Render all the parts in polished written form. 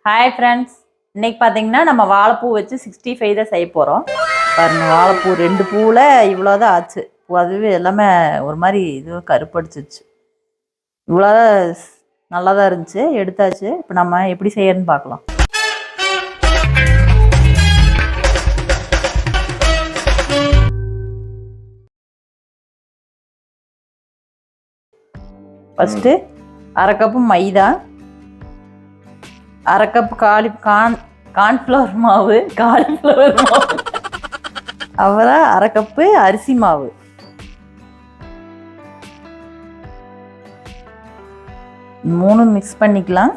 Hi friends, இன்னைக்கு பார்த்தீங்கன்னா நம்ம வாழைப்பூ வச்சு 65 தான் செய்ய போகிறோம். பாருங்கள், வாழைப்பூ 2 பூவில் இவ்வளோதான் ஆச்சு. அதுவே எல்லாமே ஒரு மாதிரி இது கருப்படிச்சிச்சு. இவ்வளோதான் நல்லா தான் இருந்துச்சு, எடுத்தாச்சு. இப்போ நம்ம எப்படி செய்யறதுன்னு பார்க்கலாம். ஃபஸ்ட்டு அரை கப்பு மைதா, அரை கப் கார்ன்ஃப்ளவர் மாவு, அப்புறம் அரை கப்பு அரிசி மாவு, மூணு மிக்ஸ் பண்ணிக்கலாம்.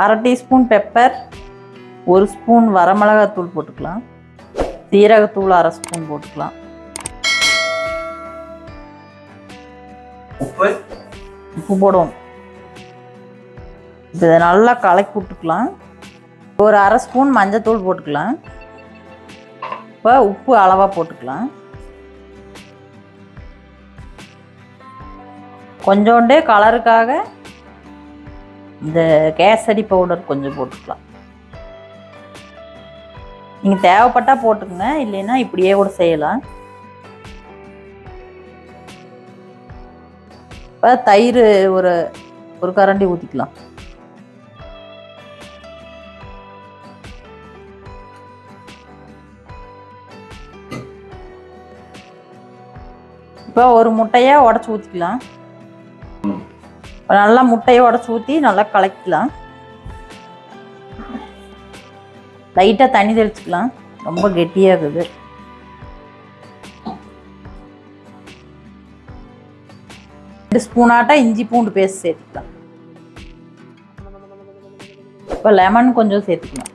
அரை டீஸ்பூன் பெப்பர், 1 ஸ்பூன் வரமிளகாத்தூள் போட்டுக்கலாம். சீரகத்தூள் அரை ஸ்பூன் போட்டுக்கலாம். உப்பு போடுவோம். இதை நல்லா கலக்கி விட்டுக்கலாம். ஒரு அரை ஸ்பூன் மஞ்சத்தூள் போட்டுக்கலாம். இப்போ உப்பு அளவாக போட்டுக்கலாம். கொஞ்சோண்டு கலருக்காக இந்த கேசரி பவுடர் கொஞ்சம் போட்டுக்கலாம். நீங்கள் தேவைப்பட்டால் போட்டுக்கோங்க, இல்லைன்னா இப்படியே கூட செய்யலாம். இப்போ தயிர் ஒரு கரண்டி ஊற்றிக்கலாம். இப்போ ஒரு முட்டையை உடச்சி ஊற்றிக்கலாம். நல்லா முட்டையை உடச்சி ஊற்றி நல்லா கலக்கிக்கலாம். லைட்டாக தண்ணி தெளிச்சுக்கலாம், ரொம்ப கெட்டியாக இருக்குது. 2 ஸ்பூனாட்டா இஞ்சி பூண்டு பேஸ்ட் சேர்த்துக்கலாம். இப்போ லெமன் கொஞ்சம் சேர்த்துக்கலாம்.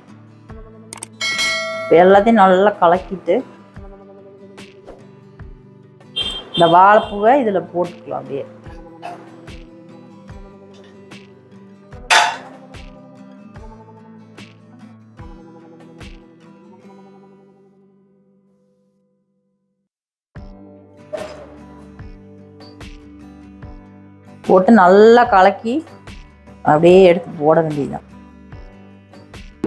இப்போ எல்லாத்தையும் நல்லா கலக்கிட்டு இந்த வாழைப்பூவை இதில் போட்டுக்கலாம். அப்படியே போட்டு நல்லா கலக்கி அப்படியே எடுத்து போட வேண்டியதுதான்.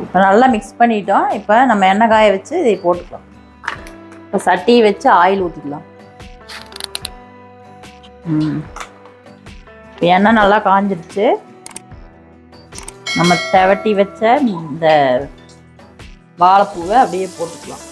இப்போ நல்லா மிக்ஸ் பண்ணிட்டோம். இப்போ நம்ம எண்ணெய் காய வச்சு இதை போட்டுக்கலாம். இப்போ சட்டியை வச்சு ஆயில் ஊற்றிக்கலாம். இப்போ எண்ணெய் நல்லா காஞ்சிடுச்சு. நம்ம தவட்டி வச்ச இந்த வாழைப்பூவை அப்படியே போட்டுக்கலாம்.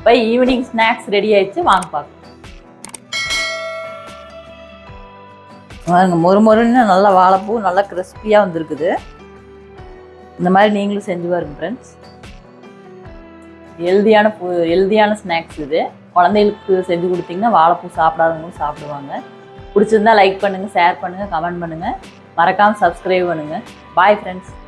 இப்போ ஈவினிங் ஸ்நாக்ஸ் ரெடி ஆயிடுச்சு, வாங்க பார்க்கலாம். மொறுமொறுன்னு நல்லா வாழைப்பூ நல்லா கிறிஸ்பியாக வந்துருக்குது. இந்த மாதிரி நீங்களும் செஞ்சு பாருங்க ஃப்ரெண்ட்ஸ். ஹெல்தியான ஸ்நாக்ஸ் இது. குழந்தைகளுக்கு செஞ்சு கொடுத்தீங்கன்னா வாழைப்பூ சாப்பிடாதவங்களும் சாப்பிடுவாங்க. பிடிச்சிருந்தா லைக் பண்ணுங்கள், ஷேர் பண்ணுங்கள், கமெண்ட் பண்ணுங்கள். மறக்காமல் சப்ஸ்கிரைப் பண்ணுங்கள். Bye friends.